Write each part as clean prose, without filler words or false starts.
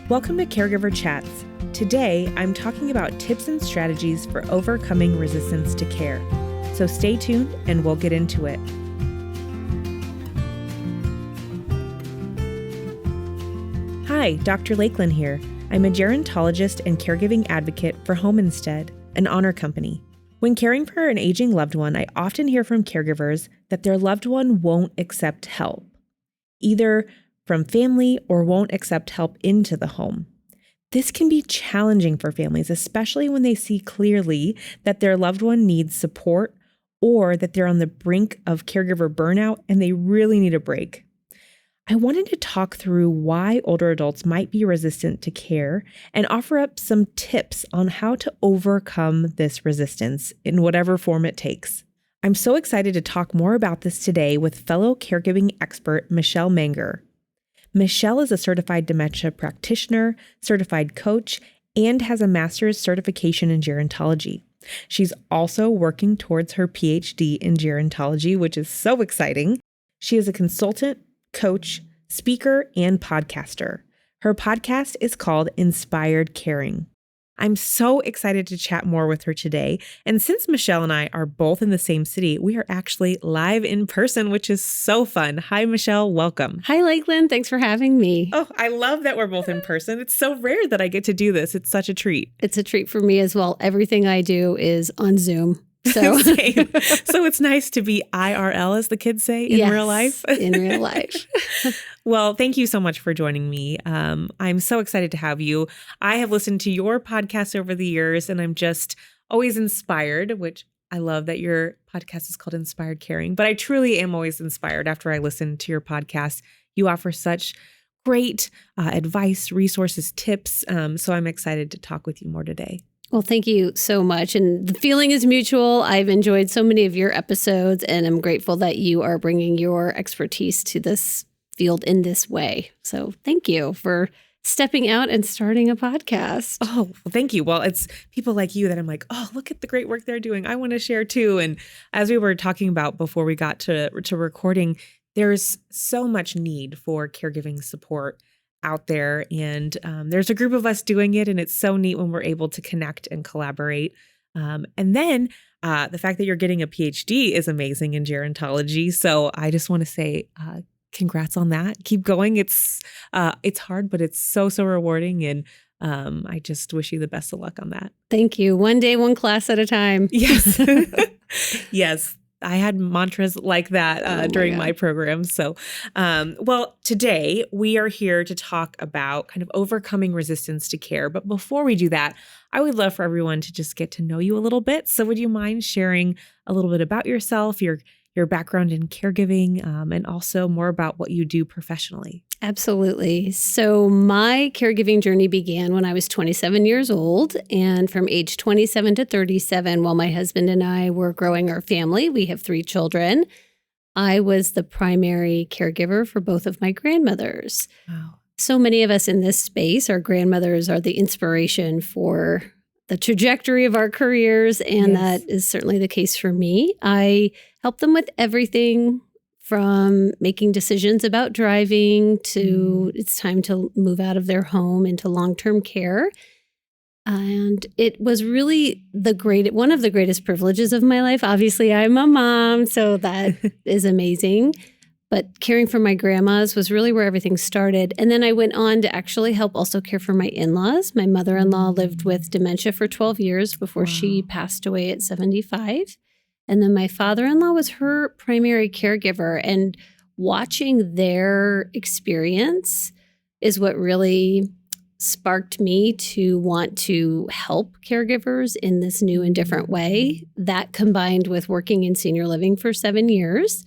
Welcome to Caregiver Chats. Today, I'm talking about tips and strategies for overcoming resistance to care. So stay tuned and we'll get into it. Hi, Dr. Lakelyn here. I'm a gerontologist and caregiving advocate for Home Instead, an honor company. When caring for an aging loved one, I often hear from caregivers that their loved one won't accept help, either from family or won't accept help into the home. This can be challenging for families, especially when they see clearly that their loved one needs support or that they're on the brink of caregiver burnout and they really need a break. I wanted to talk through why older adults might be resistant to care and offer up some tips on how to overcome this resistance in whatever form it takes. I'm so excited to talk more about this today with fellow caregiving expert Michele Manger. Michele is a certified dementia practitioner, certified coach, and has a master's certification in gerontology. She's also working towards her PhD in gerontology, which is so exciting. She is a consultant, coach, speaker, and podcaster. Her podcast is called Inspired Caring. I'm so excited to chat more with her today. And since Michele and I are both in the same city, we are actually live in person, which is so fun. Hi, Michele. Welcome. Hi, Lakelyn. Thanks for having me. Oh, I love that we're both in person. It's so rare that I get to do this. It's such a treat. It's a treat for me as well. Everything I do is on Zoom. So Same. So it's nice to be IRL, as the kids say, in real life. In real life. Well, thank you so much for joining me. I'm so excited to have you. I have listened to your podcast over the years, and I'm just always inspired, which I love that your podcast is called Inspired Caring. But I truly am always inspired after I listen to your podcast. You offer such great advice, resources, tips. So I'm excited to talk with you more today. Well, thank you so much. And the feeling is mutual. I've enjoyed so many of your episodes, and I'm grateful that you are bringing your expertise to this field in this way. So thank you for stepping out and starting a podcast. Oh, well, thank you. Well, it's people like you that I'm like, oh, look at the great work they're doing. I want to share too. And as we were talking about before we got to recording, there's so much need for caregiving support out there. And there's a group of us doing it. And it's so neat when we're able to connect and collaborate. And then the fact that you're getting a PhD is amazing in gerontology. So I just want to say congrats on that. Keep going. It's hard, but it's so rewarding. And I just wish you the best of luck on that. Thank you. One day, one class at a time. Yes. Yes. I had mantras like that during my program. So, well, today we are here to talk about kind of overcoming resistance to care. But before we do that, I would love for everyone to just get to know you a little bit. So would you mind sharing a little bit about yourself, your background in caregiving, and also more about what you do professionally? Absolutely. So my caregiving journey began when I was 27 years old. And from age 27 to 37, while my husband and I were growing our family, we have 3 children, I was the primary caregiver for both of my grandmothers. Wow. So many of us in this space, our grandmothers are the inspiration for the trajectory of our careers. And Yes. that is certainly the case for me. I help them with everything from making decisions about driving to it's time to move out of their home into long-term care. And it was really one of the greatest privileges of my life. Obviously, I'm a mom, so that is amazing. But caring for my grandmas was really where everything started. And then I went on to actually help also care for my in-laws. My mother-in-law lived with dementia for 12 years before she passed away at 75. And then my father-in-law was her primary caregiver. And watching their experience is what really sparked me to want to help caregivers in this new and different way. That combined with working in senior living for 7 years.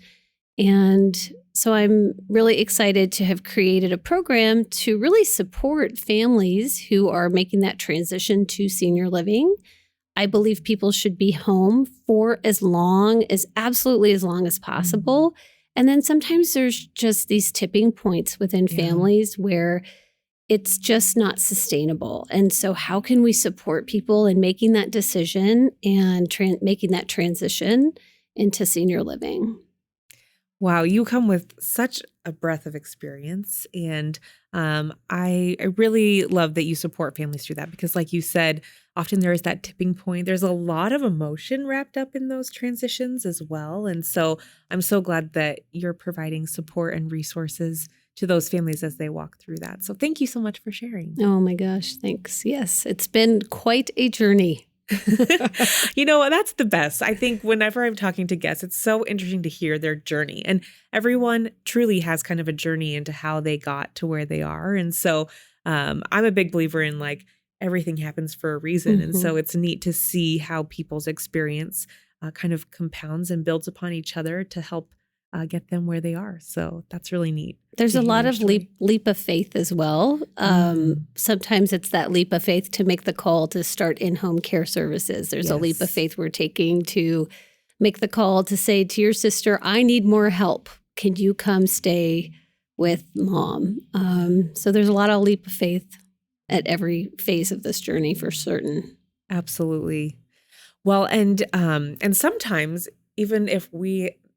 And so I'm really excited to have created a program to really support families who are making that transition to senior living. I believe people should be home for absolutely as long as possible. And then sometimes there's just these tipping points within families where it's just not sustainable. And so how can we support people in making that decision and making that transition into senior living? Wow, you come with such a breadth of experience. And I really love that you support families through that because, like you said, often there is that tipping point. There's a lot of emotion wrapped up in those transitions as well. And so I'm so glad that you're providing support and resources to those families as they walk through that. So thank you so much for sharing. Oh my gosh, thanks. Yes, it's been quite a journey. That's the best. I think whenever I'm talking to guests, it's so interesting to hear their journey. And everyone truly has kind of a journey into how they got to where they are. And so I'm a big believer in like everything happens for a reason. Mm-hmm. And so it's neat to see how people's experience kind of compounds and builds upon each other to help get them where they are. So that's really neat. There's a lot of leap of faith as well. Sometimes it's that leap of faith to make the call to start in-home care services. There's a leap of faith we're taking to make the call to say to your sister, I need more help. Can you come stay with mom? So there's a lot of leap of faith at every phase of this journey for certain. Absolutely. Well, and sometimes even if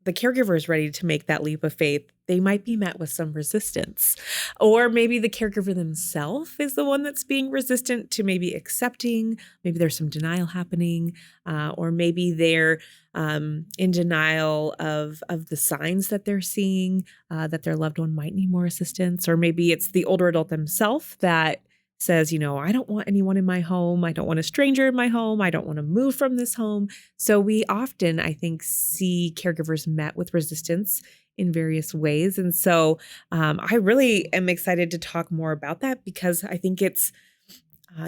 the caregiver is ready to make that leap of faith, they might be met with some resistance. Or maybe the caregiver themselves is the one that's being resistant to maybe accepting, maybe there's some denial happening, or maybe they're in denial of the signs that they're seeing, that their loved one might need more assistance. Or maybe it's the older adult themselves that says, I don't want anyone in my home. I don't want a stranger in my home. I don't want to move from this home. So we often, I think, see caregivers met with resistance in various ways. And so I really am excited to talk more about that because I think it's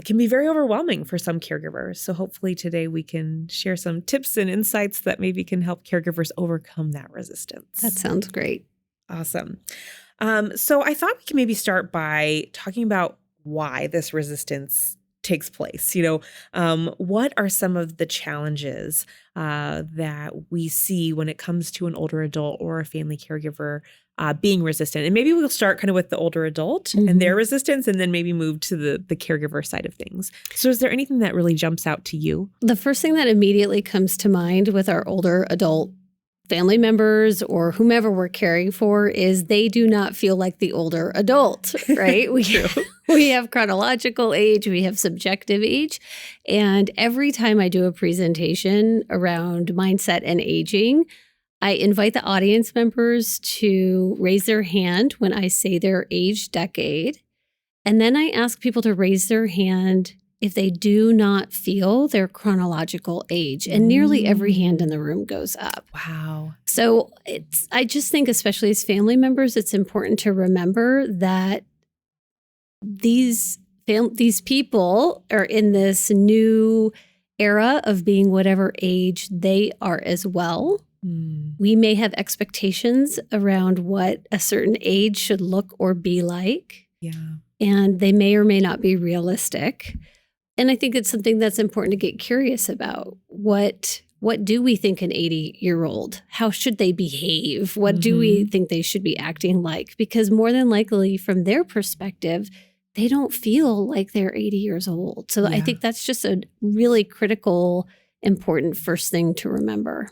can be very overwhelming for some caregivers. So hopefully today we can share some tips and insights that maybe can help caregivers overcome that resistance. That sounds great. Awesome. So I thought we could maybe start by talking about why this resistance takes place. What are some of the challenges that we see when it comes to an older adult or a family caregiver being resistant? And maybe we'll start kind of with the older adult and their resistance and then maybe move to the caregiver side of things. So is there anything that really jumps out to you? The first thing that immediately comes to mind with our older adult family members or whomever we're caring for is they do not feel like the older adult, right? We have chronological age, we have subjective age. And every time I do a presentation around mindset and aging, I invite the audience members to raise their hand when I say their age decade. And then I ask people to raise their hand if they do not feel their chronological age. And nearly every hand in the room goes up. Wow. So I just think, especially as family members, it's important to remember that these people are in this new era of being whatever age they are as well. We may have expectations around what a certain age should look or be like. Yeah. And they may or may not be realistic. And I think it's something that's important to get curious about. What do we think an 80-year-old? How should they behave? What do we think they should be acting like? Because more than likely, from their perspective, they don't feel like they're 80 years old. So I think that's just a really critical, important first thing to remember.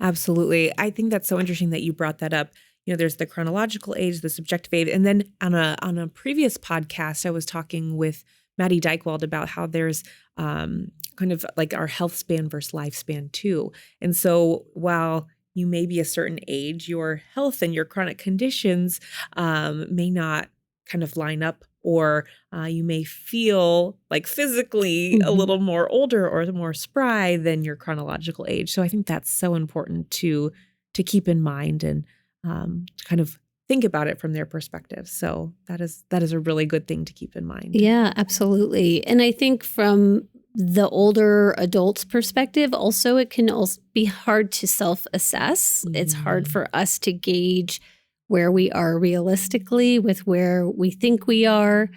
Absolutely. I think that's so interesting that you brought that up. There's the chronological age, the subjective age. And then on a previous podcast, I was talking with Maddie Dykewald about how there's kind of like our health span versus lifespan too. And so while you may be a certain age, your health and your chronic conditions may not kind of line up, or you may feel like physically a little more older or more spry than your chronological age. So I think that's so important to keep in mind and kind of think about it from their perspective. So that is a really good thing to keep in mind. Yeah, absolutely. And I think from the older adult's perspective, also, it can also be hard to self-assess. It's hard for us to gauge where we are realistically with where we think we are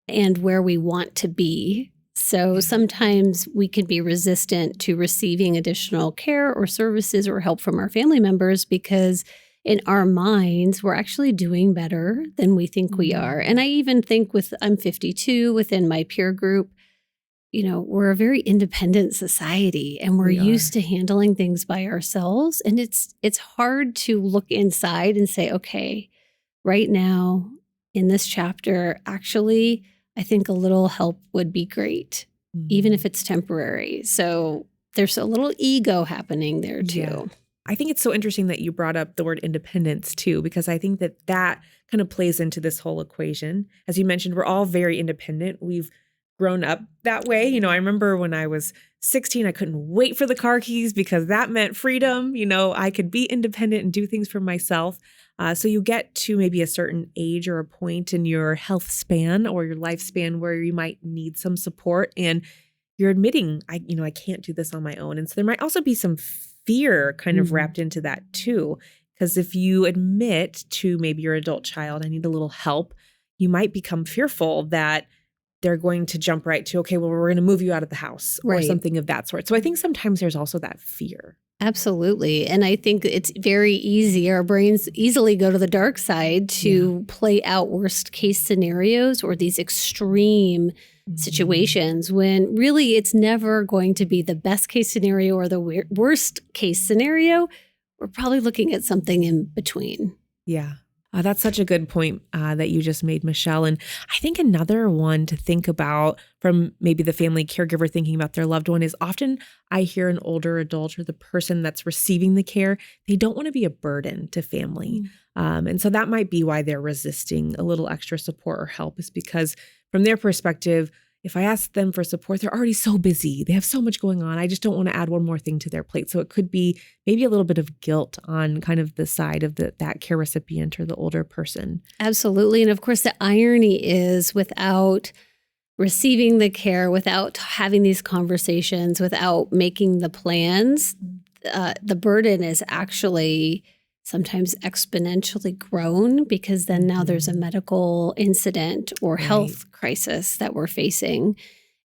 and where we want to be. So sometimes we can be resistant to receiving additional care or services or help from our family members because in our minds, we're actually doing better than we think we are. And I even think I'm 52 within my peer group, we're a very independent society and we're used to handling things by ourselves. And it's hard to look inside and say, okay, right now in this chapter, actually, I think a little help would be great, even if it's temporary. So there's a little ego happening there too. Yeah. I think it's so interesting that you brought up the word independence too, because I think that kind of plays into this whole equation. As you mentioned, we're all very independent. We've grown up that way. I remember when I was 16, I couldn't wait for the car keys because that meant freedom. I could be independent and do things for myself. So you get to maybe a certain age or a point in your health span or your lifespan where you might need some support and you're admitting, I can't do this on my own. And so there might also be some fear kind of wrapped into that too. Because if you admit to maybe your adult child, I need a little help, you might become fearful that they're going to jump right to, okay, well, we're going to move you out of the house or something of that sort. So I think sometimes there's also that fear. Absolutely. And I think it's very easy. Our brains easily go to the dark side to play out worst case scenarios or these extreme situations when really it's never going to be the best case scenario or the worst case scenario. We're probably looking at something in between. Yeah. That's such a good point that you just made, Michele. And I think another one to think about from maybe the family caregiver thinking about their loved one is often I hear an older adult or the person that's receiving the care, they don't want to be a burden to family. And so that might be why they're resisting a little extra support or help, is because from their perspective, if I ask them for support, they're already so busy. They have so much going on. I just don't want to add one more thing to their plate. So it could be maybe a little bit of guilt on kind of the side of that care recipient or the older person. Absolutely. And of course, the irony is without receiving the care, without having these conversations, without making the plans, the burden is actually sometimes exponentially grown because then now there's a medical incident or health crisis that we're facing.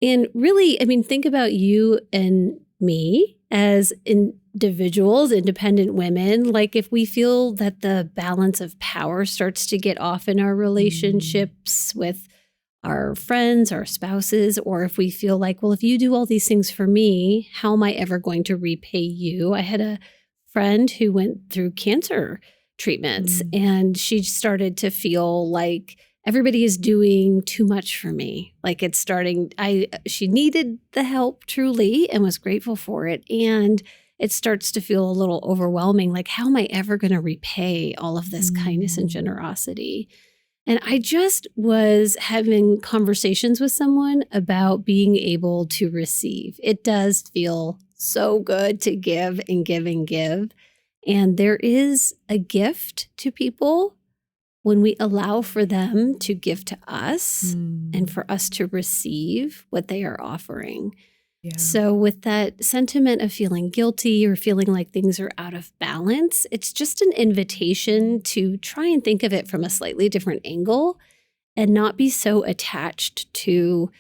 And really, think about you and me as individuals, independent women. Like if we feel that the balance of power starts to get off in our relationships with our friends, our spouses, or if we feel like, well, if you do all these things for me, how am I ever going to repay you? I had a friend who went through cancer treatments and she started to feel like everybody is doing too much for me. Like she needed the help truly and was grateful for it. And it starts to feel a little overwhelming. Like, how am I ever going to repay all of this kindness and generosity? And I just was having conversations with someone about being able to receive. It does feel so good to give and give and give. And there is a gift to people when we allow for them to give to us and for us to receive what they are offering. Yeah. So with that sentiment of feeling guilty or feeling like things are out of balance, it's just an invitation to try and think of it from a slightly different angle and not be so attached to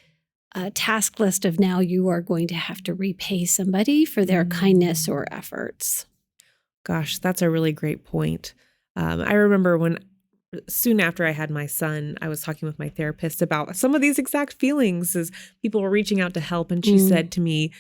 a task list of now you are going to have to repay somebody for their kindness or efforts. Gosh, that's a really great point. I remember soon after I had my son, I was talking with my therapist about some of these exact feelings as people were reaching out to help. And she said to me,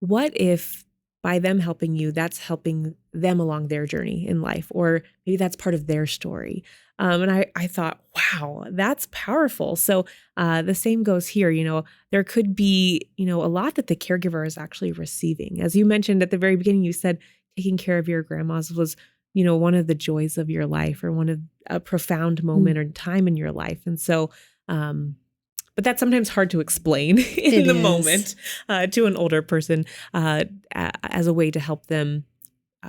what if by them helping you, that's helping them along their journey in life, or maybe that's part of their story. And I thought, wow, that's powerful. So the same goes here. There could be, a lot that the caregiver is actually receiving. As you mentioned at the very beginning, you said taking care of your grandmas was, one of the joys of your life or one of a profound moment or time in your life. And so, but that's sometimes hard to explain in the moment to an older person as a way to help them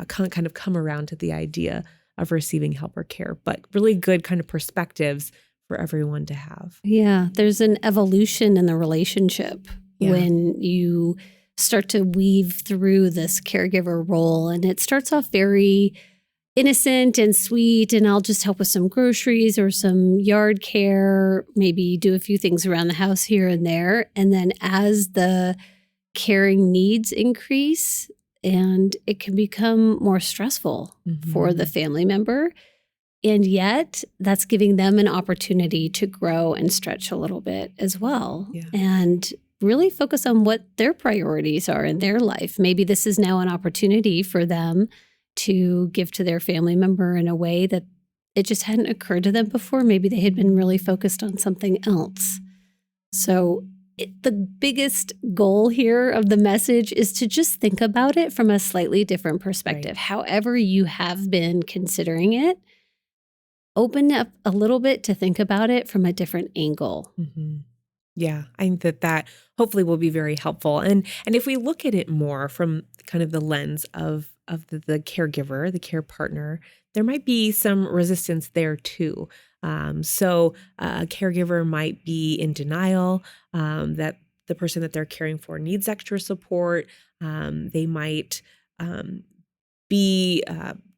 kind of come around to the idea of receiving help or care, but really good kind of perspectives for everyone to have. Yeah, there's an evolution in the relationship when you start to weave through this caregiver role, and it starts off very innocent and sweet, and I'll just help with some groceries or some yard care, maybe do a few things around the house here and there. And then as the caring needs increase, and it can become more stressful for the family member. And yet that's giving them an opportunity to grow and stretch a little bit as well. Yeah. And really focus on what their priorities are in their life. Maybe this is now an opportunity for them to give to their family member in a way that it just hadn't occurred to them before. Maybe they had been really focused on something else. So the biggest goal here of the message is to just think about it from a slightly different perspective. Right. However you have been considering it, open up a little bit to think about it from a different angle. Mm-hmm. Yeah, I think that hopefully will be very helpful. And if we look at it more from kind of the lens of the caregiver, the care partner, there might be some resistance there too. So a caregiver might be in denial that the person that they're caring for needs extra support. They might be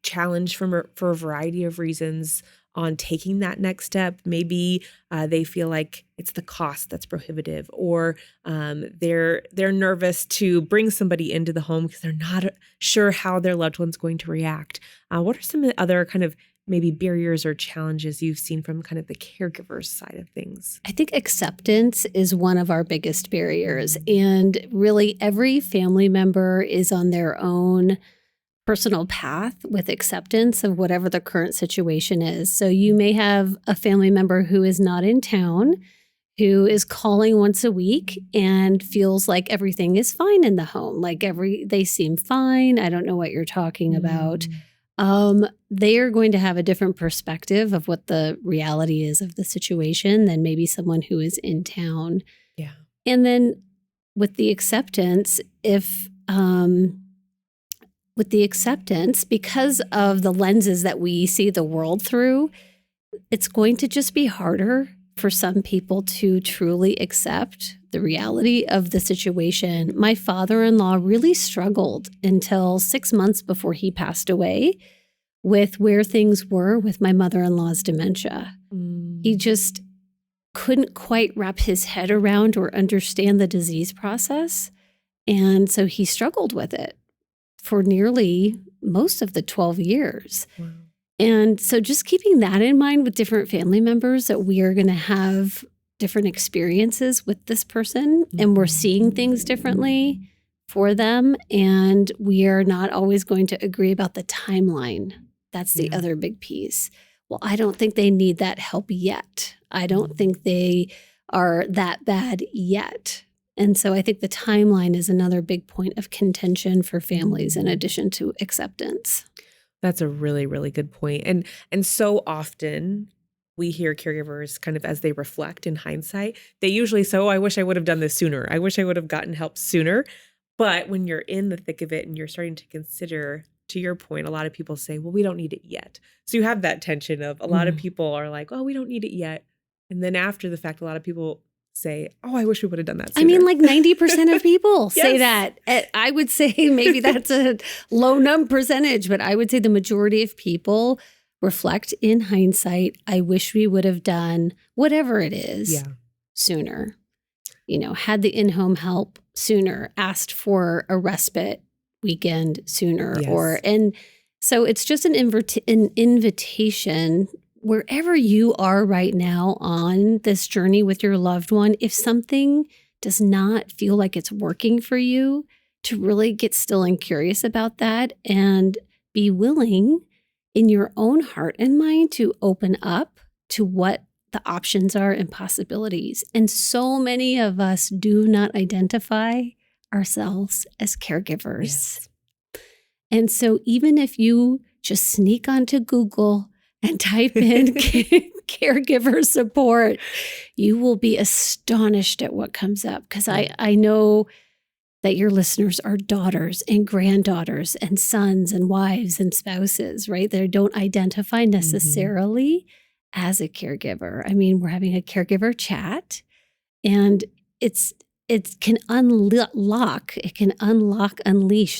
challenged for a variety of reasons on taking that next step. Maybe they feel like it's the cost that's prohibitive, or they're nervous to bring somebody into the home because they're not sure how their loved one's going to react. What are some of the other kind of maybe barriers or challenges you've seen from kind of the caregiver's side of things? I think acceptance is one of our biggest barriers. And really every family member is on their own personal path with acceptance of whatever the current situation is. So you may have a family member who is not in town, who is calling once a week and feels like everything is fine in the home. Like they seem fine. I don't know what you're talking about. They are going to have a different perspective of what the reality is of the situation than maybe someone who is in town. Yeah. And then with the acceptance, because of the lenses that we see the world through, it's going to just be harder for some people to truly accept the reality of the situation. My father-in-law really struggled until 6 months before he passed away with where things were with my mother-in-law's dementia. He just couldn't quite wrap his head around or understand the disease process. And so he struggled with it for nearly most of the 12 years. Wow. And so just keeping that in mind with different family members, that we are going to have different experiences with this person, and we're seeing things differently for them, and we are not always going to agree about the timeline. That's the other big piece. Well, I don't think they need that help yet. I don't think they are that bad yet. And so I think the timeline is another big point of contention for families in addition to acceptance. That's a really, really good point. And so often we hear caregivers kind of as they reflect in hindsight, they usually say, oh, I wish I would have done this sooner. I wish I would have gotten help sooner. But when you're in the thick of it and you're starting to consider, to your point, a lot of people say, well, we don't need it yet. So you have that tension of a lot of people are like, oh, we don't need it yet. And then after the fact, a lot of people say, oh, I wish we would have done that sooner. I mean, like 90% of people say that. I would say maybe that's a low percentage, but I would say the majority of people reflect in hindsight, I wish we would have done whatever it is sooner. You know, had the in-home help sooner, asked for a respite weekend sooner, and so it's just an invitation wherever you are right now on this journey with your loved one. If something does not feel like it's working for you, to really get still and curious about that and be willing in your own heart and mind to open up to what the options are and possibilities. And so many of us do not identify ourselves as caregivers. Yes. And so even if you just sneak onto Google and type in caregiver support, you will be astonished at what comes up. Because I know that your listeners are daughters and granddaughters and sons and wives and spouses, right? They don't identify necessarily as a caregiver. I mean, we're having a caregiver chat, and it can unleash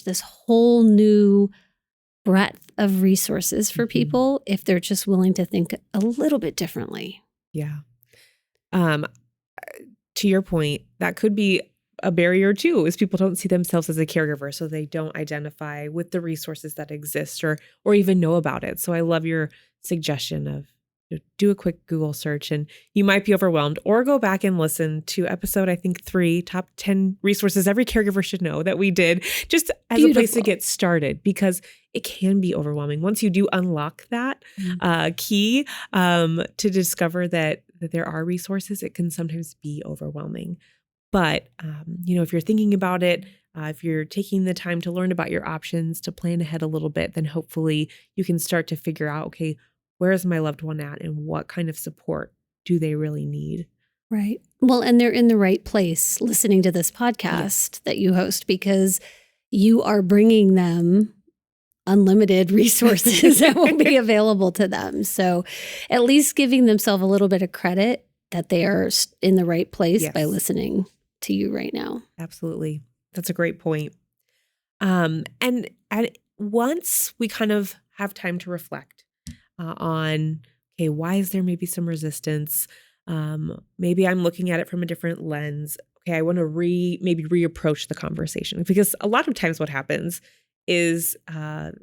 this whole new breadth of resources for people if they're just willing to think a little bit differently. Yeah. To your point, that could be a barrier too, is people don't see themselves as a caregiver, so they don't identify with the resources that exist or even know about it. So I love your suggestion of do a quick Google search and you might be overwhelmed, or go back and listen to episode, I think 3, top 10 resources every caregiver should know that we did, just as a place to get started, because it can be overwhelming. Once you do unlock that key to discover that there are resources, it can sometimes be overwhelming. But, if you're thinking about it, if you're taking the time to learn about your options, to plan ahead a little bit, then hopefully you can start to figure out, okay, where is my loved one at and what kind of support do they really need? Right. Well, and they're in the right place listening to this podcast that you host, because you are bringing them unlimited resources that will be available to them. So at least giving themselves a little bit of credit that they are in the right place by listening to you right now. Absolutely. That's a great point. And once we kind of have time to reflect on, okay, why is there maybe some resistance? Maybe I'm looking at it from a different lens. Okay, I want to maybe reapproach the conversation, because a lot of times what happens is the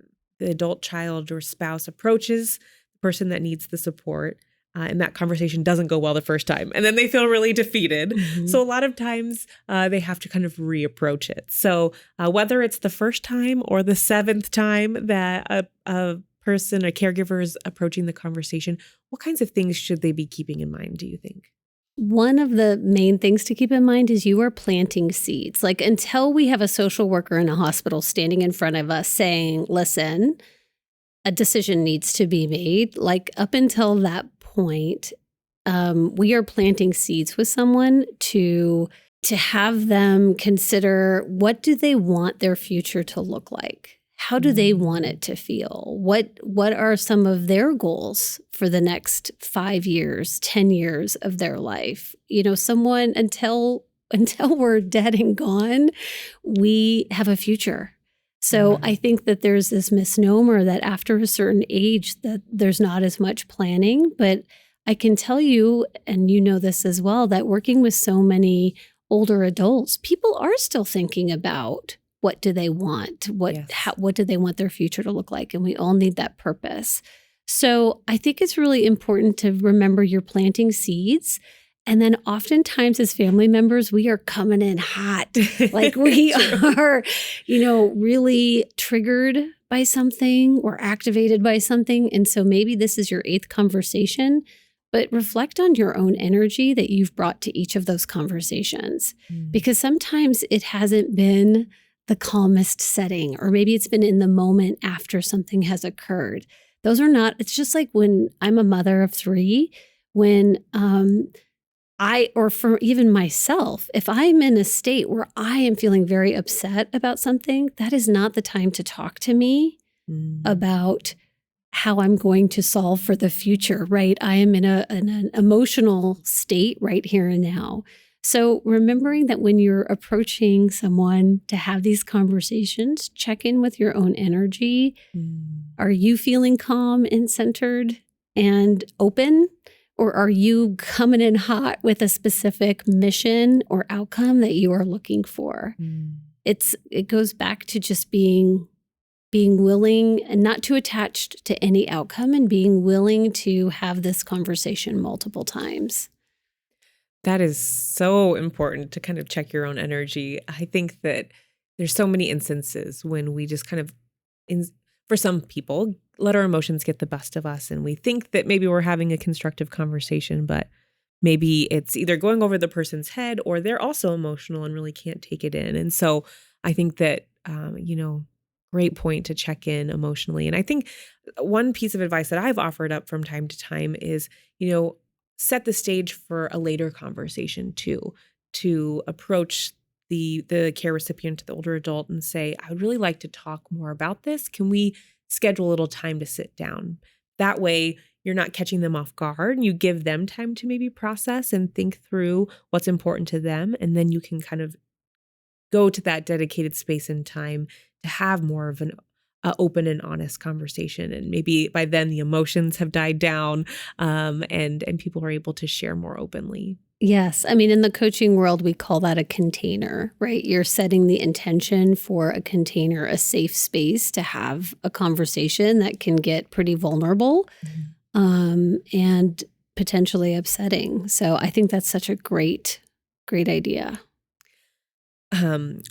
adult child or spouse approaches the person that needs the support, and that conversation doesn't go well the first time, and then they feel really defeated. Mm-hmm. So a lot of times they have to kind of reapproach it. So whether it's the first time or the 7th time that a person, a caregiver, is approaching the conversation, what kinds of things should they be keeping in mind, do you think? One of the main things to keep in mind is you are planting seeds. Like, until we have a social worker in a hospital standing in front of us saying, listen, a decision needs to be made. Like, up until that point, we are planting seeds with someone to have them consider, what do they want their future to look like? How do they want it to feel? What are some of their goals for the next 5 years, 10 years of their life? Someone, until we're dead and gone, we have a future. So I think that there's this misnomer that after a certain age that there's not as much planning. But I can tell you, and you know this as well, that working with so many older adults, people are still thinking about, what do they want? What do they want their future to look like? And we all need that purpose. So I think it's really important to remember you're planting seeds. And then oftentimes as family members, we are coming in hot. Like we are, really triggered by something or activated by something. And so maybe this is your 8th conversation, but reflect on your own energy that you've brought to each of those conversations. Because sometimes it hasn't been the calmest setting, or maybe it's been in the moment after something has occurred. Those are not, it's just like when I'm a mother of 3, when or for even myself, if I'm in a state where I am feeling very upset about something, that is not the time to talk to me about how I'm going to solve for the future, right? I am in an emotional state right here and now. So remembering that when you're approaching someone to have these conversations, check in with your own energy. Are you feeling calm and centered and open? Or are you coming in hot with a specific mission or outcome that you are looking for? It goes back to just being willing and not too attached to any outcome, and being willing to have this conversation multiple times. That is so important, to kind of check your own energy. I think that there's so many instances when we just kind of, for some people, let our emotions get the best of us, and we think that maybe we're having a constructive conversation, but maybe it's either going over the person's head or they're also emotional and really can't take it in. And so I think that, great point to check in emotionally. And I think one piece of advice that I've offered up from time to time is, set the stage for a later conversation too, to approach the care recipient, the older adult, and say, I would really like to talk more about this. Can we schedule a little time to sit down? That way you're not catching them off guard, and you give them time to maybe process and think through what's important to them. And then you can kind of go to that dedicated space and time to have more of an open and honest conversation. And maybe by then the emotions have died down, and people are able to share more openly. Yes. I mean, in the coaching world, we call that a container, right? You're setting the intention for a container, a safe space to have a conversation that can get pretty vulnerable. and potentially upsetting. So I think that's such a great idea.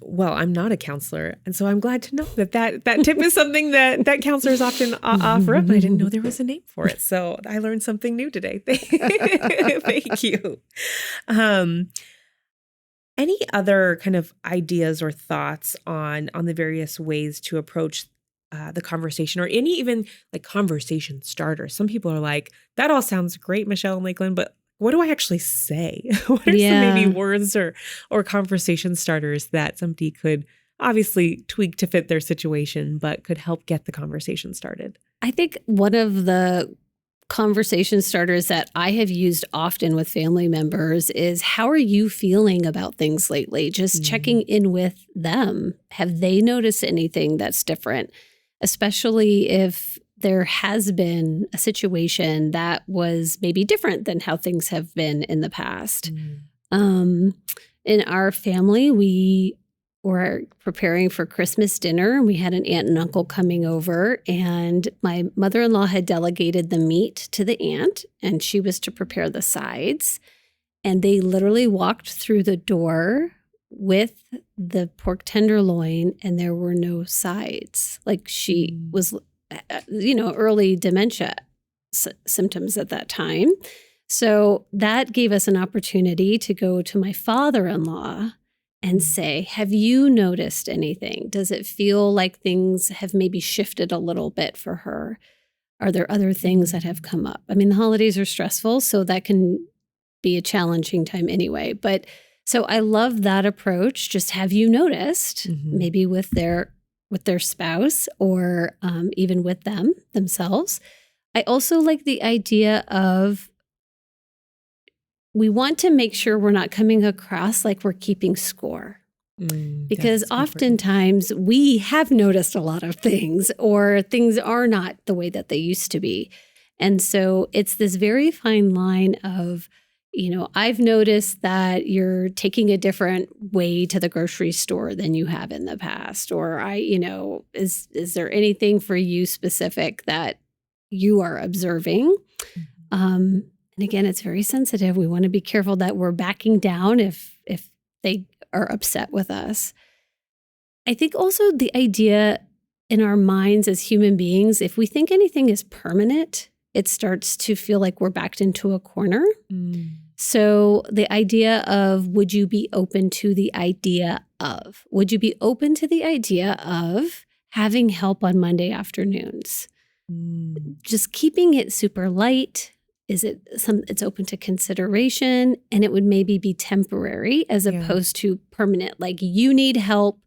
Well, I'm not a counselor, and so I'm glad to know that tip is something that counselors often offer up. And I didn't know there was a name for it, so I learned something new today. Thank you. Any other kind of ideas or thoughts on the various ways to approach the conversation, or any even like conversation starters? Some people are like, that all sounds great, Michele and Lakelyn, but what do I actually say? What are some maybe words or conversation starters that somebody could obviously tweak to fit their situation, but could help get the conversation started? I think one of the conversation starters that I have used often with family members is, how are you feeling about things lately? Just checking in with them. Have they noticed anything that's different? Especially if there has been a situation that was maybe different than how things have been in the past. In our family, we were preparing for Christmas dinner. We had an aunt and uncle coming over, and my mother-in-law had delegated the meat to the aunt, and she was to prepare the sides. And they literally walked through the door with the pork tenderloin, and there were no sides. Like, she was, early dementia symptoms at that time. So that gave us an opportunity to go to my father-in-law and say, have you noticed anything? Does it feel like things have maybe shifted a little bit for her? Are there other things that have come up? I mean, the holidays are stressful, so that can be a challenging time anyway. But so I love that approach. Just, have you noticed, maybe with their spouse, or even with themselves. I also like the idea of, we want to make sure we're not coming across like we're keeping score. Because oftentimes we have noticed a lot of things, or things are not the way that they used to be. And so it's this very fine line of, I've noticed that you're taking a different way to the grocery store than you have in the past. Or is there anything for you specific that you are observing? And again, it's very sensitive. We want to be careful that we're backing down if they are upset with us. I think also the idea in our minds as human beings, if we think anything is permanent, it starts to feel like we're backed into a corner. So the idea of, would you be open to the idea of? Would you be open to the idea of having help on Monday afternoons? Just keeping it super light. Is it it's open to consideration, and it would maybe be temporary as opposed to permanent? Like, you need help.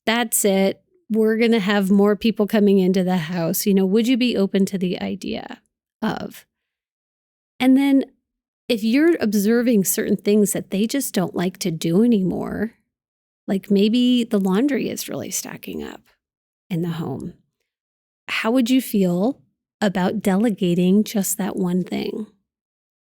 That's it. We're going to have more people coming into the house. Would you be open to the idea of? And then if you're observing certain things that they just don't like to do anymore, like maybe the laundry is really stacking up in the home, how would you feel about delegating just that one thing?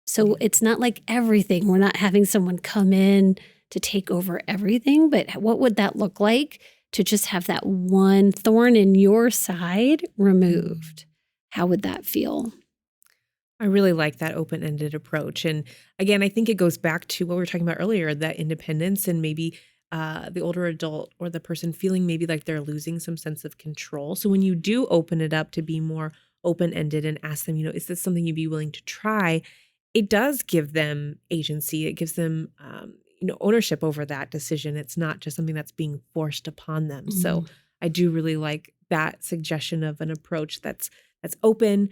So it's not like everything. We're not having someone come in to take over everything, but what would that look like to just have that one thorn in your side removed? How would that feel? I really like that open-ended approach. And again, I think it goes back to what we were talking about earlier, that independence, and maybe the older adult or the person feeling maybe like they're losing some sense of control. So when you do open it up to be more open-ended and ask them, is this something you'd be willing to try? It does give them agency. It gives them, ownership over that decision. It's not just something that's being forced upon them. So I do really like that suggestion of an approach that's open.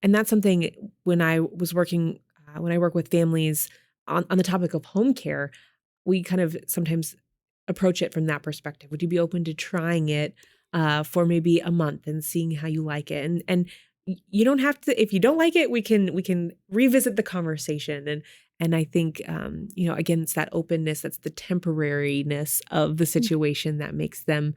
And that's something when I was working, when I work with families on the topic of home care, we kind of sometimes approach it from that perspective. Would you be open to trying it for maybe a month and seeing how you like it? And you don't have to, if you don't like it, we can revisit the conversation. And I think, again, it's that openness, that's the temporariness of the situation that makes them,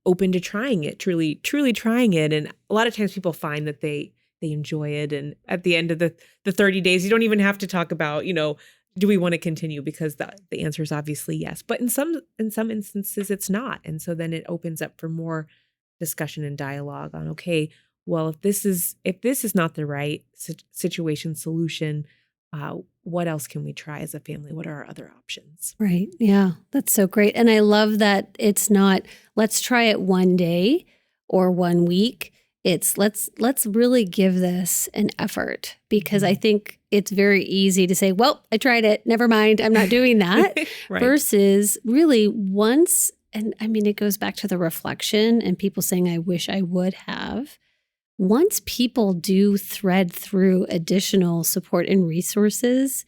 open to trying it, truly trying it. And a lot of times people find that they enjoy it. And at the end of the 30 days, you don't even have to talk about, do we want to continue? Because the answer is obviously yes. But in some instances, it's not. And so then it opens up for more discussion and dialogue on, okay, well, if this is not the right situation solution, what else can we try as a family? What are our other options? Right. Yeah, that's so great. And I love that it's not, let's try it one day or one week. It's let's really give this an effort, because I think it's very easy to say, well, I tried it. Never mind. I'm not doing that. Right. Versus really once, and I mean, it goes back to the reflection and people saying, I wish I would have. Once people do thread through additional support and resources,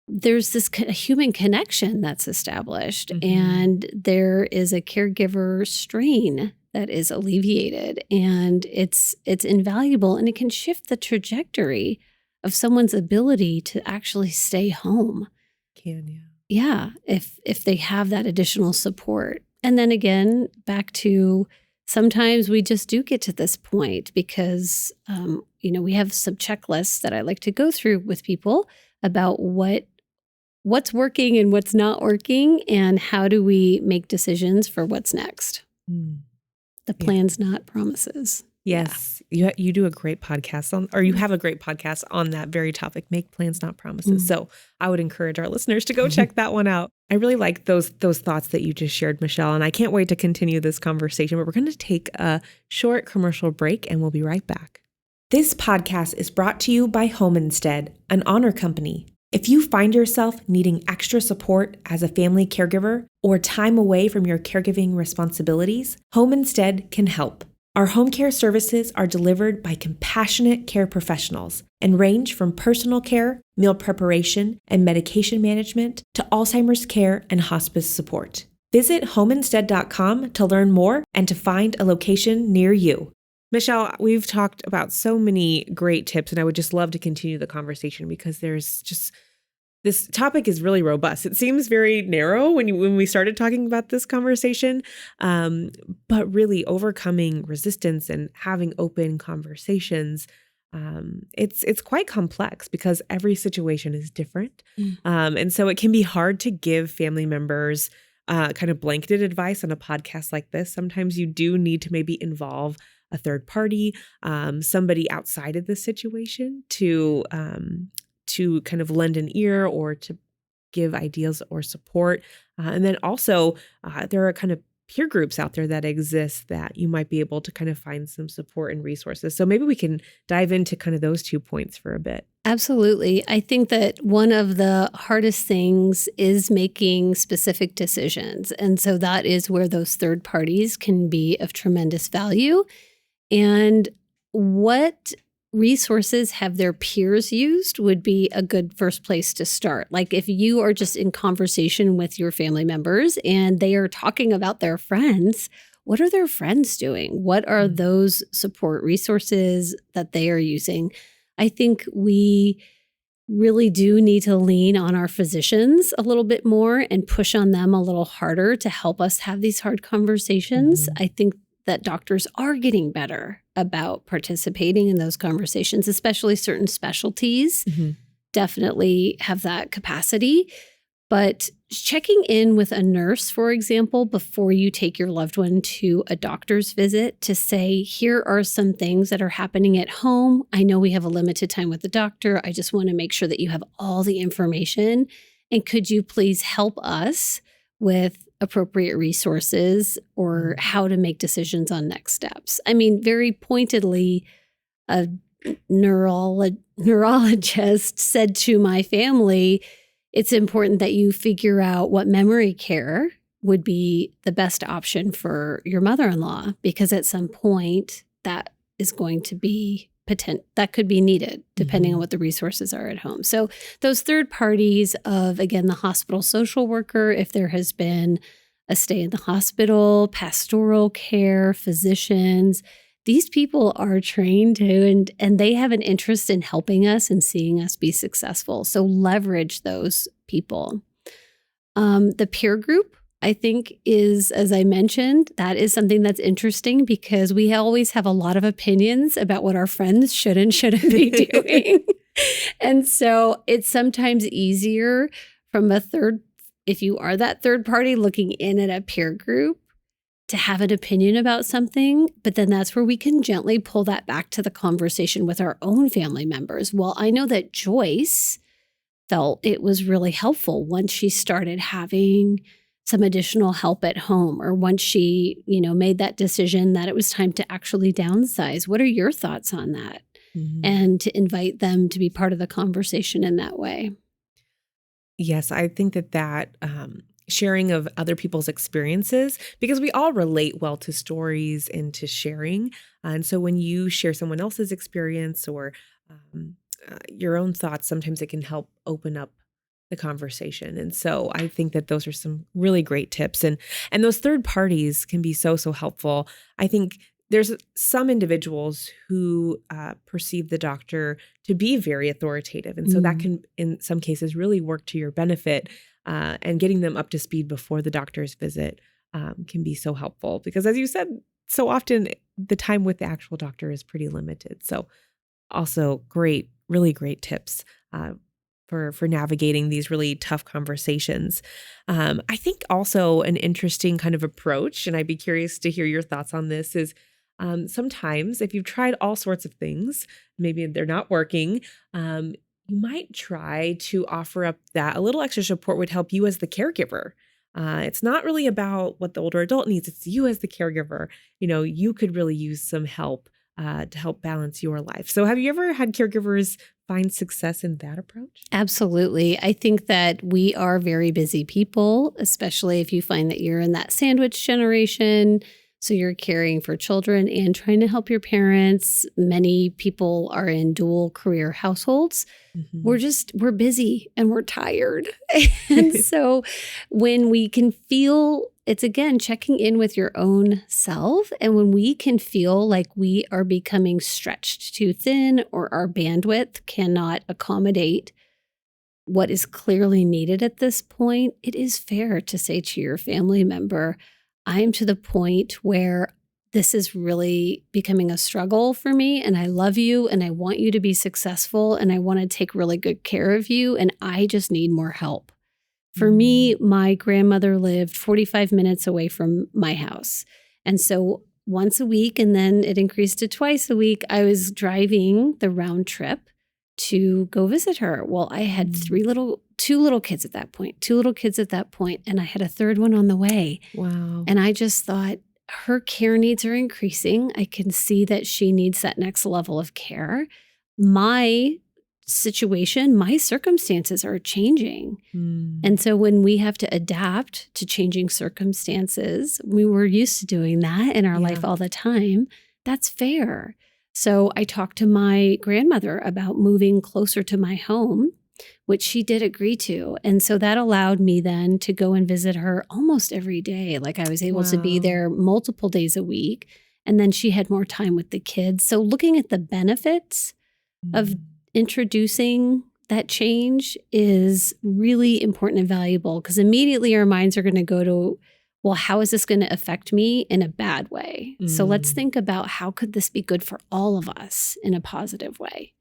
there's this human connection that's established, and there is a caregiver strain that is alleviated, and it's invaluable, and it can shift the trajectory of someone's ability to actually stay home. Yeah, if they have that additional support. And then again, back to sometimes we just do get to this point because we have some checklists that I like to go through with people about what's working and what's not working, and how do we make decisions for what's next. The plans, not promises. Yes. Yeah. You do a great podcast you have a great podcast on that very topic, make plans, not promises. So I would encourage our listeners to go check that one out. I really like those thoughts that you just shared, Michele, and I can't wait to continue this conversation, but we're going to take a short commercial break and we'll be right back. This podcast is brought to you by Home Instead, an honor company. If you find yourself needing extra support as a family caregiver or time away from your caregiving responsibilities, Home Instead can help. Our home care services are delivered by compassionate care professionals and range from personal care, meal preparation, and medication management to Alzheimer's care and hospice support. Visit homeinstead.com to learn more and to find a location near you. Michele, we've talked about so many great tips, and I would just love to continue the conversation because this topic is really robust. It seems very narrow when we started talking about this conversation, but really overcoming resistance and having open conversations, it's quite complex because every situation is different. And so it can be hard to give family members kind of blanketed advice on a podcast like this. Sometimes you do need to maybe involve a third party, somebody outside of the situation to kind of lend an ear or to give ideas or support. And then also there are kind of peer groups out there that exist that you might be able to kind of find some support and resources. So maybe we can dive into kind of those 2 points for a bit. Absolutely. I think that one of the hardest things is making specific decisions. And so that is where those third parties can be of tremendous value. And what resources have their peers used would be a good first place to start. Like if you are just in conversation with your family members and they are talking about their friends, what are their friends doing? What are those support resources that they are using? I think we really do need to lean on our physicians a little bit more and push on them a little harder to help us have these hard conversations. I think that doctors are getting better about participating in those conversations, especially certain specialties definitely have that capacity. But checking in with a nurse, for example, before you take your loved one to a doctor's visit to say, here are some things that are happening at home. I know we have a limited time with the doctor. I just want to make sure that you have all the information. And could you please help us with appropriate resources or how to make decisions on next steps? I mean, very pointedly, a neurologist said to my family, it's important that you figure out what memory care would be the best option for your mother-in-law, because at some point that is going to be that could be needed depending on what the resources are at home. So those third parties of, again, the hospital social worker, if there has been a stay in the hospital, pastoral care, physicians, these people are trained to, and they have an interest in helping us and seeing us be successful. So leverage those people. The peer group, I think, is, as I mentioned, that is something that's interesting because we always have a lot of opinions about what our friends should and shouldn't be doing. And so it's sometimes easier from if you are that third party looking in at a peer group, to have an opinion about something, but then that's where we can gently pull that back to the conversation with our own family members. Well, I know that Joyce felt it was really helpful once she started having some additional help at home, or once she, made that decision that it was time to actually downsize. What are your thoughts on that? Mm-hmm. And to invite them to be part of the conversation in that way. Yes, I think that sharing of other people's experiences, because we all relate well to stories and to sharing. And so when you share someone else's experience or your own thoughts, sometimes it can help open up the conversation. And so I think that those are some really great tips. And those third parties can be so helpful. I think there's some individuals who perceive the doctor to be very authoritative. And so that can, in some cases, really work to your benefit. And getting them up to speed before the doctor's visit can be so helpful. Because as you said, so often the time with the actual doctor is pretty limited. So also really great tips for navigating these really tough conversations. I think also an interesting kind of approach, and I'd be curious to hear your thoughts on this, is sometimes if you've tried all sorts of things, maybe they're not working, you might try to offer up that a little extra support would help you as the caregiver. It's not really about what the older adult needs. It's you as the caregiver. You could really use some help to help balance your life. So have you ever had caregivers find success in that approach? Absolutely. I think that we are very busy people, especially if you find that you're in that sandwich generation. So you're caring for children and trying to help your parents. Many people are in dual career households. Mm-hmm. We're busy and we're tired. And so when we can feel, it's again, checking in with your own self. And when we can feel like we are becoming stretched too thin, or our bandwidth cannot accommodate what is clearly needed at this point, it is fair to say to your family member, I'm to the point where this is really becoming a struggle for me, and I love you and I want you to be successful and I want to take really good care of you, and I just need more help. For me, my grandmother lived 45 minutes away from my house. And so once a week, and then it increased to twice a week, I was driving the round trip to go visit her. Well, I had two little kids at that point, and I had a third one on the way. Wow. And I just thought, her care needs are increasing. I can see that she needs that next level of care. My situation, my circumstances are changing. And so when we have to adapt to changing circumstances, we were used to doing that in our life all the time. That's fair. So I talked to my grandmother about moving closer to my home, which she did agree to. And so that allowed me then to go and visit her almost every day. Like I was able to be there multiple days a week. And then she had more time with the kids. So looking at the benefits of introducing that change is really important and valuable, because immediately our minds are going to go to, well, how is this going to affect me in a bad way? So let's think about, how could this be good for all of us in a positive way?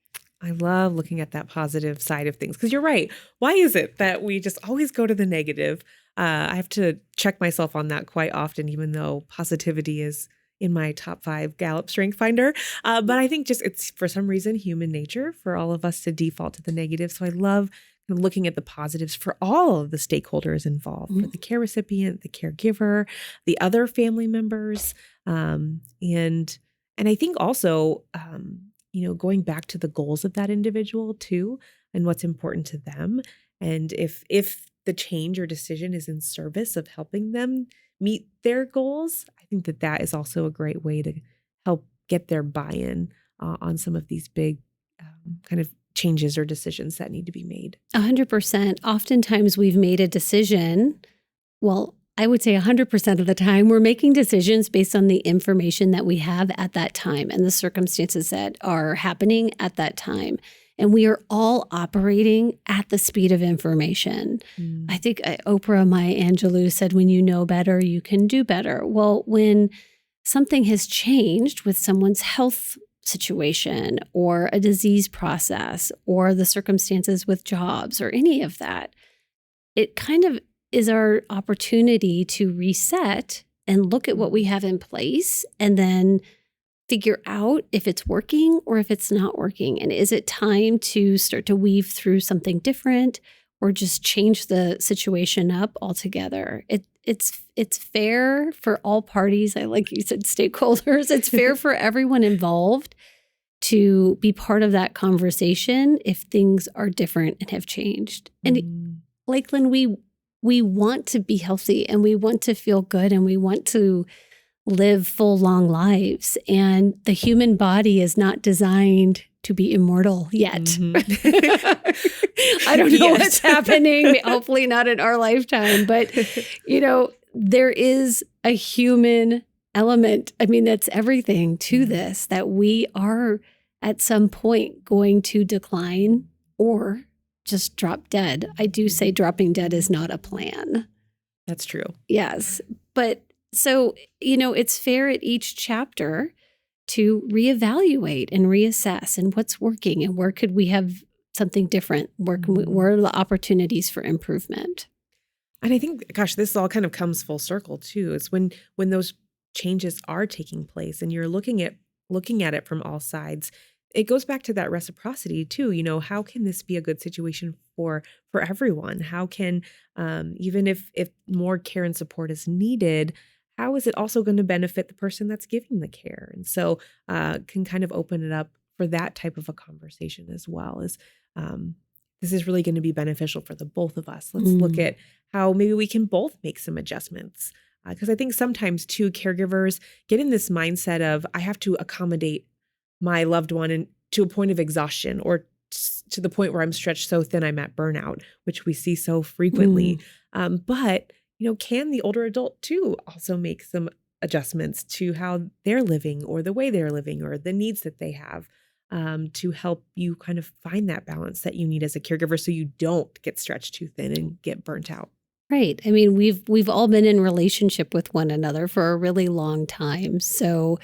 I love looking at that positive side of things, because you're right. Why is it that we just always go to the negative? I have to check myself on that quite often, even though positivity is in my top 5 Gallup Strength Finder. But I think just it's, for some reason, human nature for all of us to default to the negative. So I love looking at the positives for all of the stakeholders involved, for the care recipient, the caregiver, the other family members. And I think also, going back to the goals of that individual too, and what's important to them. And if the change or decision is in service of helping them meet their goals, I think that is also a great way to help get their buy-in on some of these big kind of changes or decisions that need to be made. 100%. Oftentimes we've made a decision. Well, I would say 100% of the time we're making decisions based on the information that we have at that time and the circumstances that are happening at that time. And we are all operating at the speed of information. I think Oprah Maya Angelou said, when you know better, you can do better. Well, when something has changed with someone's health situation or a disease process or the circumstances with jobs or any of that, it kind of is our opportunity to reset and look at what we have in place and then figure out if it's working or if it's not working. And is it time to start to weave through something different or just change the situation up altogether? It's fair for all parties. I like you said, stakeholders. It's fair for everyone involved to be part of that conversation if things are different and have changed. And Lakelyn, we want to be healthy and we want to feel good and we want to live full, long lives. And the human body is not designed to be immortal yet. I don't know what's happening. Hopefully not in our lifetime. But, there is a human element. I mean, that's everything to this, that we are at some point going to decline or just drop dead. I do say dropping dead is not a plan. That's true. Yes. But so, it's fair at each chapter to reevaluate and reassess and what's working and where could we have something different? Where are the opportunities for improvement? And I think, gosh, this all kind of comes full circle too. It's when those changes are taking place and you're looking at it from all sides. It goes back to that reciprocity too. How can this be a good situation for everyone? How can, even if more care and support is needed, how is it also going to benefit the person that's giving the care? And so can kind of open it up for that type of a conversation as well as this is really going to be beneficial for the both of us. Let's look at how maybe we can both make some adjustments. Because I think sometimes too, caregivers get in this mindset of I have to accommodate my loved one and to a point of exhaustion or to the point where I'm stretched so thin I'm at burnout, which we see so frequently. But can the older adult too also make some adjustments to how they're living or the way they're living or the needs that they have to help you kind of find that balance that you need as a caregiver so you don't get stretched too thin and get burnt out. Right. I mean, we've all been in relationship with one another for a really long time. So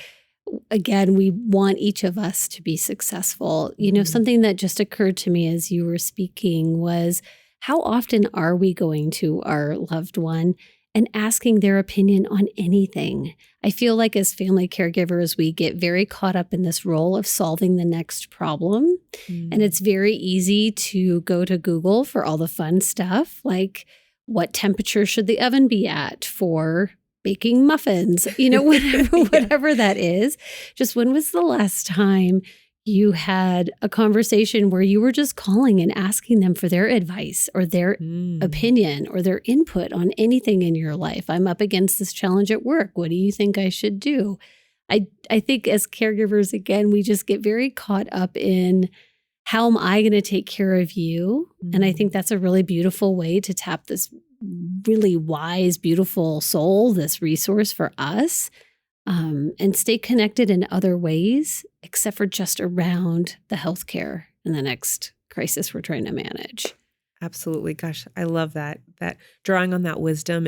again, we want each of us to be successful. Something that just occurred to me as you were speaking was how often are we going to our loved one and asking their opinion on anything? I feel like as family caregivers, we get very caught up in this role of solving the next problem. And it's very easy to go to Google for all the fun stuff, like what temperature should the oven be at for baking muffins, whatever that is. Just when was the last time you had a conversation where you were just calling and asking them for their advice or their opinion or their input on anything in your life? I'm up against this challenge at work. What do you think I should do? I think as caregivers, again, we just get very caught up in how am I going to take care of you? And I think that's a really beautiful way to tap this really wise, beautiful soul, this resource for us, and stay connected in other ways, except for just around the healthcare and the next crisis we're trying to manage. Absolutely. Gosh, I love that drawing on that wisdom.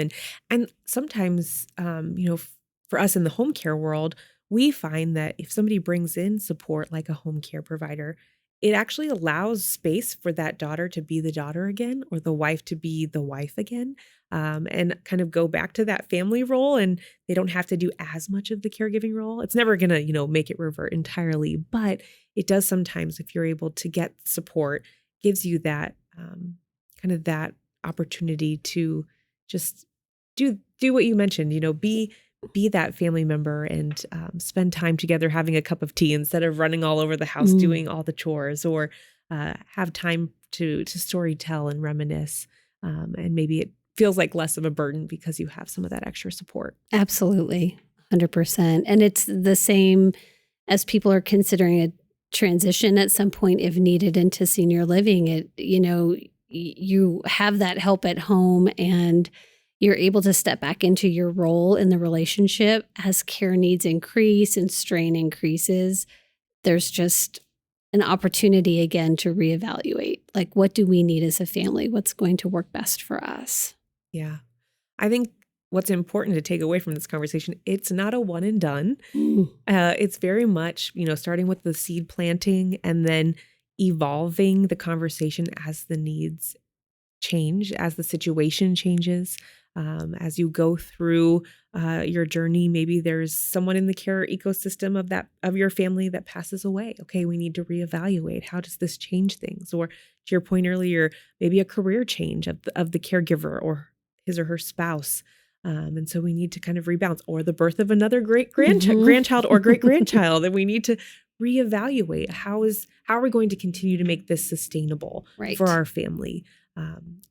And sometimes, for us in the home care world, we find that if somebody brings in support like a home care provider, it actually allows space for that daughter to be the daughter again, or the wife to be the wife again, and kind of go back to that family role. And they don't have to do as much of the caregiving role. It's never going to, make it revert entirely, but it does sometimes, if you're able to get support, gives you that kind of that opportunity to just do what you mentioned, be that family member and spend time together having a cup of tea instead of running all over the house doing all the chores, or have time to story tell and reminisce. And maybe it feels like less of a burden because you have some of that extra support. Absolutely. 100%. And it's the same as people are considering a transition at some point if needed into senior living. You have that help at home and you're able to step back into your role in the relationship as care needs increase and strain increases. There's just an opportunity again to reevaluate, like, what do we need as a family? What's going to work best for us? Yeah. I think what's important to take away from this conversation, it's not a one and done. It's very much, starting with the seed planting and then evolving the conversation as the needs change, as the situation changes. As you go through your journey, maybe there's someone in the care ecosystem of your family that passes away. Okay, we need to reevaluate. How does this change things? Or to your point earlier, maybe a career change of the caregiver or his or her spouse. And so we need to kind of rebalance, or the birth of another grandchild or great grandchild, and we need to reevaluate how are we going to continue to make this sustainable for our family.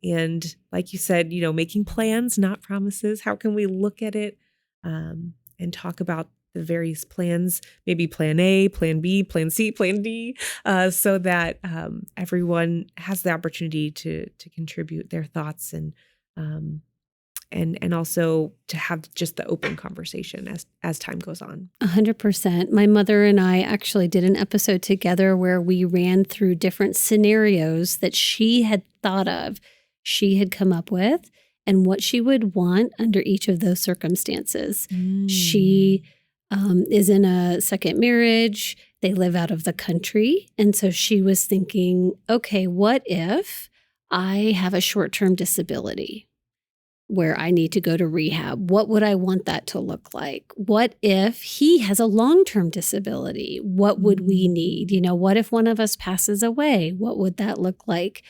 And like you said, making plans, not promises. How can we look at it and talk about the various plans, maybe plan A, plan B, plan C, plan D, so that everyone has the opportunity to contribute their thoughts and also to have just the open conversation as time goes on. 100%. My mother and I actually did an episode together where we ran through different scenarios that she had thought of, she had come up with, and what she would want under each of those circumstances. She is in a second marriage. They live out of the country. And so she was thinking, okay, what if I have a short-term disability where I need to go to rehab? What would I want that to look like? What if he has a long-term disability? What would we need? What if one of us passes away? What would that look like?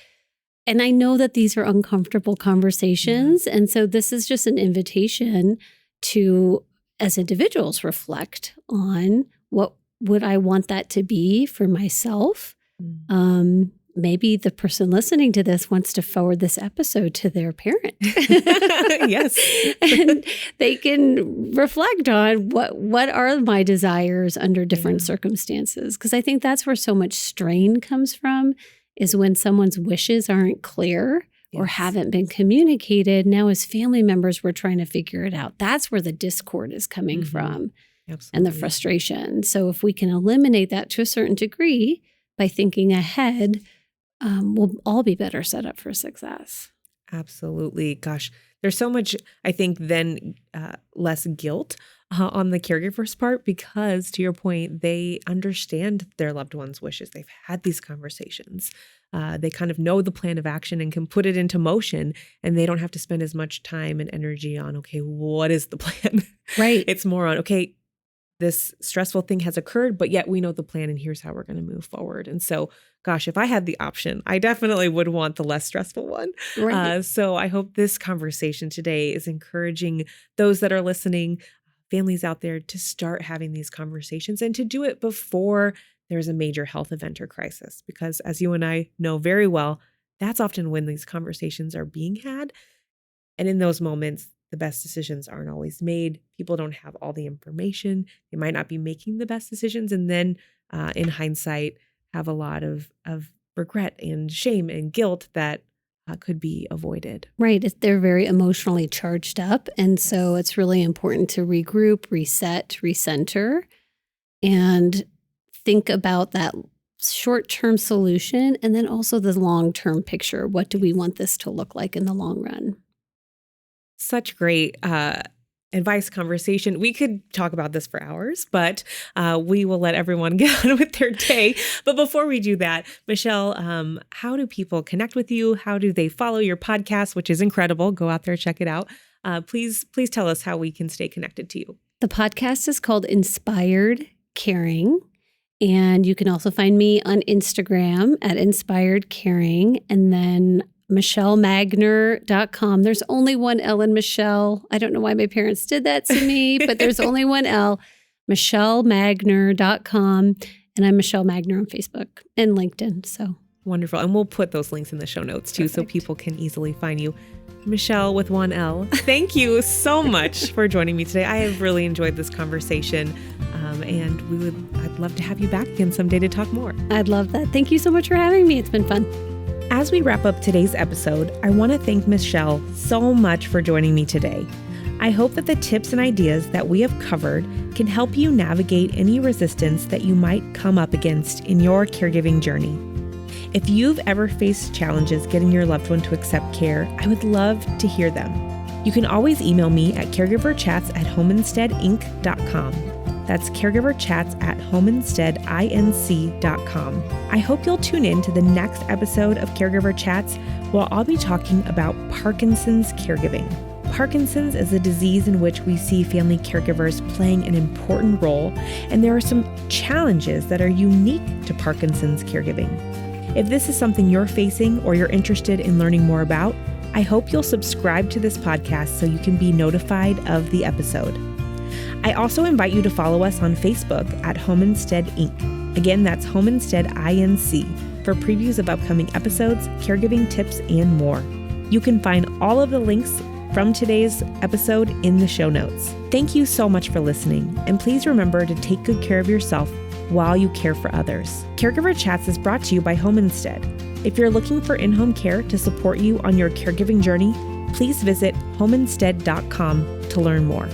And I know that these are uncomfortable conversations. And so this is just an invitation to, as individuals, reflect on what would I want that to be for myself. Maybe the person listening to this wants to forward this episode to their parent. Yes. And they can reflect on what are my desires under different circumstances. Because I think that's where so much strain comes from, is when someone's wishes aren't clear or haven't been communicated. Now, as family members, we're trying to figure it out. That's where the discord is coming from. Absolutely. And the frustration. So if we can eliminate that to a certain degree by thinking ahead, we'll all be better set up for success. Absolutely. Gosh, there's so much, I think, then less guilt on the caregiver's part, because to your point, they understand their loved one's wishes. They've had these conversations. They kind of know the plan of action and can put it into motion, and they don't have to spend as much time and energy on, okay, what is the plan? Right. It's more on, okay, this stressful thing has occurred, but yet we know the plan and here's how we're going to move forward. And so, gosh, if I had the option, I definitely would want the less stressful one. Right. So I hope this conversation today is encouraging those that are listening, families out there, to start having these conversations and to do it before there's a major health event or crisis. Because as you and I know very well, that's often when these conversations are being had. And in those moments, the best decisions aren't always made. People don't have all the information. They might not be making the best decisions. And then in hindsight, have a lot of regret and shame and guilt that could be avoided. Right. They're very emotionally charged up. And so it's really important to regroup, reset, recenter, and think about that short-term solution and then also the long-term picture. What do we want this to look like in the long run? Such great advice conversation. We could talk about this for hours, but we will let everyone get on with their day. But before we do that, Michele, how do people connect with you? How do they follow your podcast, which is incredible? Go out there, check it out. Please tell us how we can stay connected to you. The podcast is called Inspired Caring. And you can also find me on Instagram at Inspired Caring. And then MicheleMagner.com. There's only one L in Michele. I don't know why my parents did that to me, but there's only one L. MicheleMagner.com. And I'm Michele Magner on Facebook and LinkedIn. So wonderful. And we'll put those links in the show notes too, so people can easily find you. Michele with one L. Thank you so much for joining me today. I have really enjoyed this conversation. And I'd love to have you back again someday to talk more. I'd love that. Thank you so much for having me. It's been fun. As we wrap up today's episode, I want to thank Michele so much for joining me today. I hope that the tips and ideas that we have covered can help you navigate any resistance that you might come up against in your caregiving journey. If you've ever faced challenges getting your loved one to accept care, I would love to hear them. You can always email me at caregiverchats@homeinsteadinc.com. That's caregiverchats@homeinsteadinc.com. I hope you'll tune in to the next episode of Caregiver Chats, where I'll be talking about Parkinson's caregiving. Parkinson's is a disease in which we see family caregivers playing an important role, and there are some challenges that are unique to Parkinson's caregiving. If this is something you're facing or you're interested in learning more about, I hope you'll subscribe to this podcast so you can be notified of the episode. I also invite you to follow us on Facebook at Home Instead Inc. Again, that's Home Instead INC for previews of upcoming episodes, caregiving tips, and more. You can find all of the links from today's episode in the show notes. Thank you so much for listening, and please remember to take good care of yourself while you care for others. Caregiver Chats is brought to you by Home Instead. If you're looking for in-home care to support you on your caregiving journey, please visit homeinstead.com to learn more.